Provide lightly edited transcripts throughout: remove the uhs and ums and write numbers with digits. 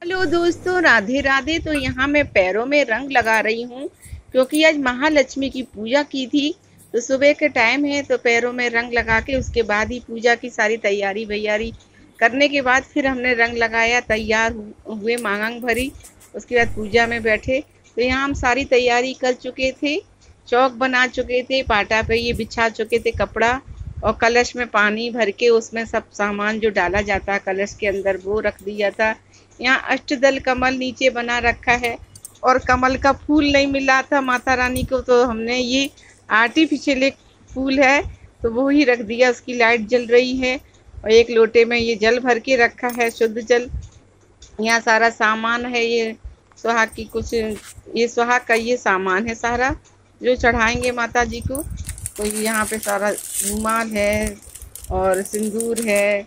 Hello दोस्तों, राधे राधे। तो यहाँ मैं पैरों में रंग लगा रही हूँ क्योंकि आज महालक्ष्मी की पूजा की थी। तो सुबह के टाइम है तो पैरों में रंग लगा के उसके बाद ही पूजा की सारी तैयारी वैयारी करने के बाद फिर हमने रंग लगाया, तैयार हुए, मांग भरी। उसके बाद पूजा में बैठे तो यहाँ हम सारी तैयारी कर चुके थे, चौक बना चुके थे, पाटा पे ये बिछा चुके थे कपड़ा, और कलश में पानी भर के उसमें सब सामान जो डाला जाता है कलश के अंदर वो रख दिया था। यहाँ अष्टदल कमल नीचे बना रखा है और कमल का फूल नहीं मिला था माता रानी को, तो हमने ये आर्टिफिशियल एक फूल है तो वो ही रख दिया। उसकी लाइट जल रही है और एक लोटे में ये जल भर के रखा है, शुद्ध जल। यहाँ सारा सामान है, ये सुहाग की कुछ, ये सुहाग का ये सामान है सारा जो चढ़ाएंगे माता जी को। तो यहाँ पे सारा रुमाल है और सिंदूर है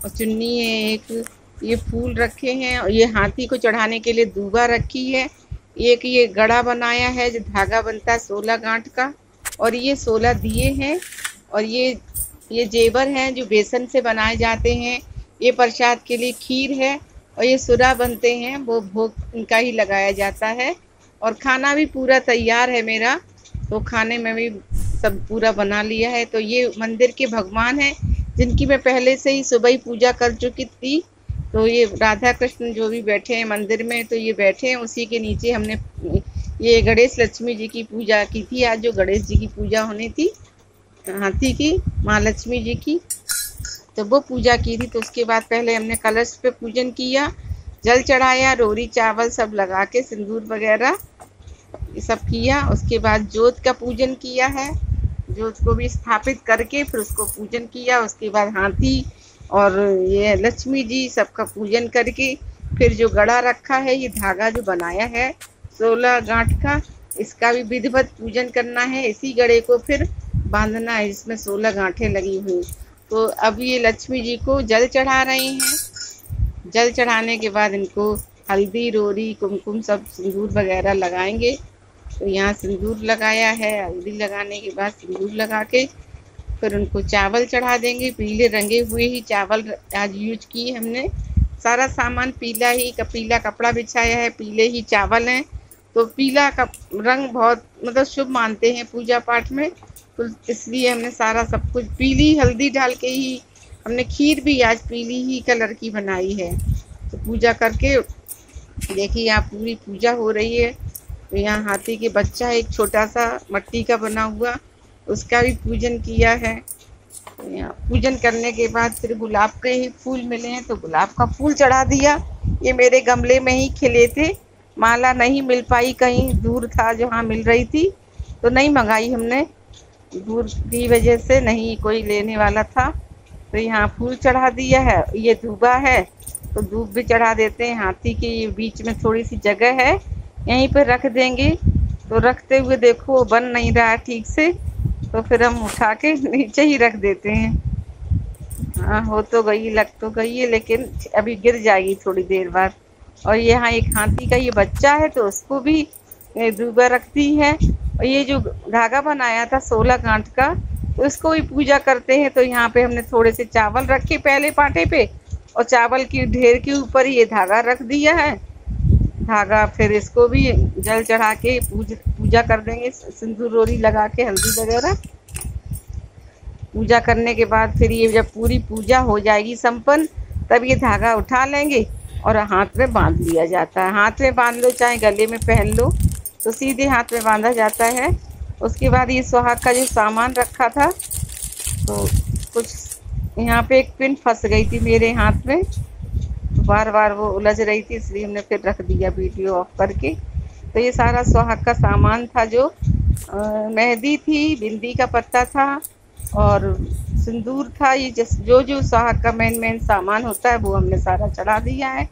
और चुन्नी है, एक ये फूल रखे हैं, और ये हाथी को चढ़ाने के लिए दूबा रखी है। एक ये गड़ा बनाया है जो धागा बनता है 16 गांठ का, और ये 16 दिए हैं, और ये जेवर हैं जो बेसन से बनाए जाते हैं। ये प्रसाद के लिए खीर है, और ये सुरा बनते हैं, वो भोग इनका ही लगाया जाता है। और खाना भी पूरा तैयार है मेरा, तो खाने में भी सब पूरा बना लिया है। तो ये मंदिर के भगवान हैं जिनकी मैं पहले से ही सुबह ही पूजा कर चुकी थी। तो ये राधा कृष्ण जो भी बैठे हैं मंदिर में, तो ये बैठे हैं, उसी के नीचे हमने ये गणेश लक्ष्मी जी की पूजा की थी। आज जो गणेश जी की पूजा होनी थी, हाथी की, महालक्ष्मी जी की, तो वो पूजा की थी। तो उसके बाद पहले हमने कलश पे पूजन किया, जल चढ़ाया, रोरी चावल सब लगा के सिंदूर वगैरह ये सब किया। उसके बाद जोत का पूजन किया है, जोत को भी स्थापित करके फिर उसको पूजन किया। उसके बाद हाथी और ये लक्ष्मी जी सबका पूजन करके फिर जो गड़ा रखा है, ये धागा जो बनाया है 16 गांठ का, इसका भी विधिवत पूजन करना है। इसी गड़े को फिर बांधना है जिसमें 16 गांठें लगी हुई। तो अब ये लक्ष्मी जी को जल चढ़ा रहे हैं। जल चढ़ाने के बाद इनको हल्दी, रोरी, कुमकुम सब सिंदूर वगैरह लगाएंगे। तो यहाँ सिंदूर लगाया है, हल्दी लगाने के बाद सिंदूर लगा के फिर उनको चावल चढ़ा देंगे। पीले रंगे हुए ही चावल आज यूज किए हमने, सारा सामान पीला ही, पीला कपड़ा बिछाया है, पीले ही चावल हैं। तो पीला का रंग बहुत मतलब शुभ मानते हैं पूजा पाठ में, तो इसलिए हमने सारा सब कुछ पीली हल्दी डाल के ही, हमने खीर भी आज पीली ही कलर की बनाई है। तो पूजा करके देखिए यहाँ पूरी पूजा हो रही है। तो यहाँ हाथी के बच्चा एक छोटा सा मट्टी का बना हुआ, उसका भी पूजन किया है। तो यहाँ पूजन करने के बाद फिर गुलाब के ही फूल मिले हैं तो गुलाब का फूल चढ़ा दिया। ये मेरे गमले में ही खिले थे, माला नहीं मिल पाई, कहीं दूर था जहाँ मिल रही थी तो नहीं मंगाई हमने, दूर की वजह से नहीं कोई लेने वाला था। तो यहाँ फूल चढ़ा दिया है। ये दूबा है तो दूब भी चढ़ा देते हैं। हाथी के बीच में थोड़ी सी जगह है, यहीं पर रख देंगे। तो रखते हुए देखो वो बन नहीं रहा है ठीक से, तो फिर हम उठा के नीचे ही रख देते हैं। हाँ, हो तो गई, लग तो गई है, लेकिन अभी गिर जाएगी थोड़ी देर बाद। और यहाँ एक हाथी का ये बच्चा है तो उसको भी दूबा रखती है। और ये जो धागा बनाया था 16 गांठ का, तो इसको भी पूजा करते हैं। तो यहाँ पे हमने थोड़े से चावल रखे पहले पाटे पे, और चावल की ढेर के ऊपर ये धागा रख दिया है। धागा फिर इसको भी जल चढ़ा के पूजा कर देंगे, सिंदूर रोरी लगा के, हल्दी वगैरह पूजा करने के बाद फिर ये जब पूरी पूजा हो जाएगी संपन्न, तब ये धागा उठा लेंगे और हाथ में बांध लिया जाता है। हाथ में बांध लो चाहे गले में पहन लो, तो सीधे हाथ में बांधा जाता है। उसके बाद ये सुहाग का जो सामान रखा था, तो कुछ यहाँ पे एक पिन फंस गई थी मेरे हाथ में, बार बार वो उलझ रही थी, इसलिए हमने फिर रख दिया वीडियो ऑफ करके। तो ये सारा सुहाग का सामान था, जो मेहंदी थी, बिंदी का पत्ता था और सिंदूर था। ये जो जो सुहाग का मेन सामान होता है वो हमने सारा चढ़ा दिया है।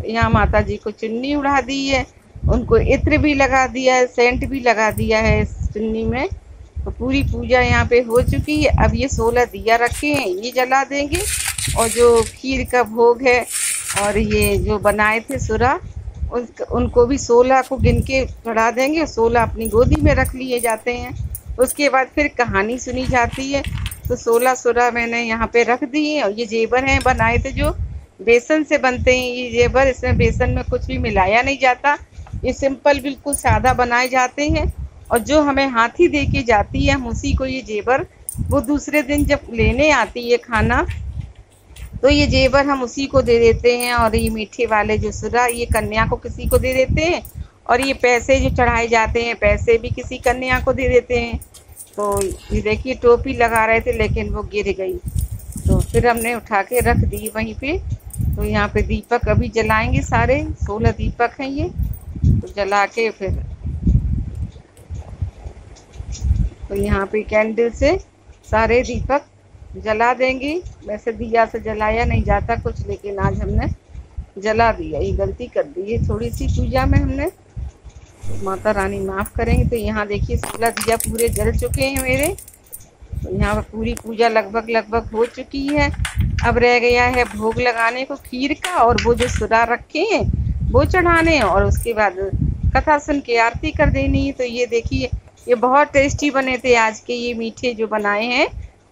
यहाँ माता जी को चुन्नी उड़ा दी है, उनको इत्र भी लगा दिया है, सेंट भी लगा दिया है इस चुन्नी में। तो पूरी पूजा यहाँ पे हो चुकी है। अब ये 16 दिया रखे हैं, ये जला देंगे, और जो खीर का भोग है और ये जो बनाए थे सुरा, उनको भी 16 को गिन के चढ़ा देंगे। 16 अपनी गोदी में रख लिए जाते हैं। उसके बाद फिर कहानी सुनी जाती है। तो 16 सुरा मैंने यहाँ पे रख दी है। और ये जेवर हैं बनाए थे जो, बेसन से बनते हैं ये जेवर। इसमें बेसन में कुछ भी मिलाया नहीं जाता। ये सिंपल बिल्कुल सादा बनाए जाते हैं। और जो हमें हाथी दे के जाती है, हम उसी को ये जेवर, वो दूसरे दिन जब लेने आती है खाना, तो ये जेवर हम उसी को दे देते हैं। और ये मीठे वाले जो सुरा, ये कन्या को किसी को दे देते हैं। और ये पैसे जो चढ़ाए जाते हैं, पैसे भी किसी कन्या को दे देते हैं। तो ये देखिए टोपी लगा रहे थे लेकिन वो गिर गई, तो फिर हमने उठा के रख दी वहीं पे। तो यहाँ पे दीपक अभी जलाएंगे, सारे 16 दीपक हैं ये। तो जला के फिर तो यहाँ पे कैंडल से सारे दीपक जला देंगे। वैसे दिया से जलाया नहीं जाता कुछ, लेकिन आज हमने जला दिया। ये गलती कर दी है थोड़ी सी पूजा में हमने, तो माता रानी माफ़ करेंगे। तो यहाँ देखिए 16 दिया पूरे जल चुके हैं मेरे। तो यहाँ पर पूरी पूजा लगभग हो चुकी है। अब रह गया है भोग लगाने को खीर का, और वो जो सुरा रखे हैं वो चढ़ाने, और उसके बाद कथा सुन के आरती कर देनी है। तो ये देखिए ये बहुत टेस्टी बने थे आज के ये मीठे जो बनाए हैं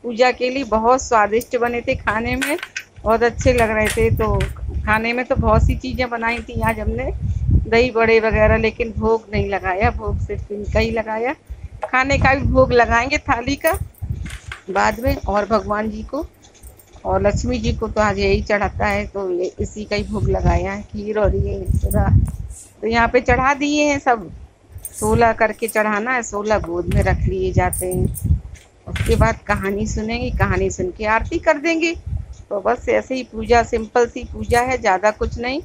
पूजा के लिए। बहुत स्वादिष्ट बने थे, खाने में बहुत अच्छे लग रहे थे। तो खाने में तो बहुत सी चीज़ें बनाई थी आज हमने, दही बड़े वगैरह, लेकिन भोग नहीं लगाया। भोग सिर्फ इनका ही लगाया। खाने का भी भोग लगाएंगे थाली का बाद में। और भगवान जी को और लक्ष्मी जी को तो आज यही चढ़ाता है, तो ये इसी का ही भोग लगाया है, खीर और ये सुरा। तो यहाँ पे चढ़ा दिए हैं सब। 16 करके चढ़ाना है, 16 गोद में रख लिए जाते हैं। उसके बाद कहानी सुनेंगे, कहानी सुन के आरती कर देंगे। तो बस ऐसे ही पूजा, सिंपल सी पूजा है, ज़्यादा कुछ नहीं।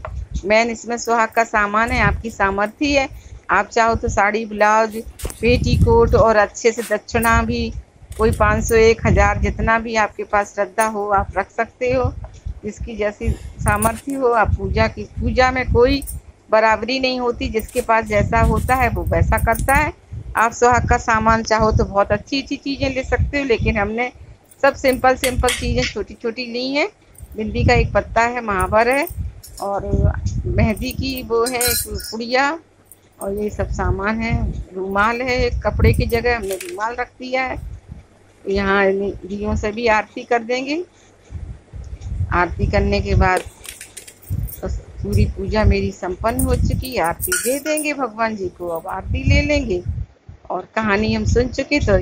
मेन इसमें सुहाग का सामान है, आपकी सामर्थ्य है। आप चाहो तो साड़ी, ब्लाउज, पेटीकोट और अच्छे से दक्षिणा भी कोई 500, 1000 जितना भी आपके पास श्रद्धा हो आप रख सकते हो। जिसकी जैसी सामर्थ्य हो। आप पूजा में कोई बराबरी नहीं होती, जिसके पास जैसा होता है वो वैसा करता है। आप सुहाग का सामान चाहो तो बहुत अच्छी चीज़ें ले सकते हो, लेकिन हमने सब सिंपल चीज़ें छोटी छोटी ली हैं। बिंदी का एक पत्ता है, महावर है, और मेहंदी की वो है पुड़िया, और ये सब सामान है। रूमाल है, एक कपड़े की जगह हमने रूमाल रख दिया है। यहाँ दियों से भी आरती कर देंगे। आरती करने के बाद पूरी पूजा मेरी संपन्न हो चुकी। आरती दे देंगे भगवान जी को, अब आरती ले लेंगे। और कहानी हम सुन चुके, तो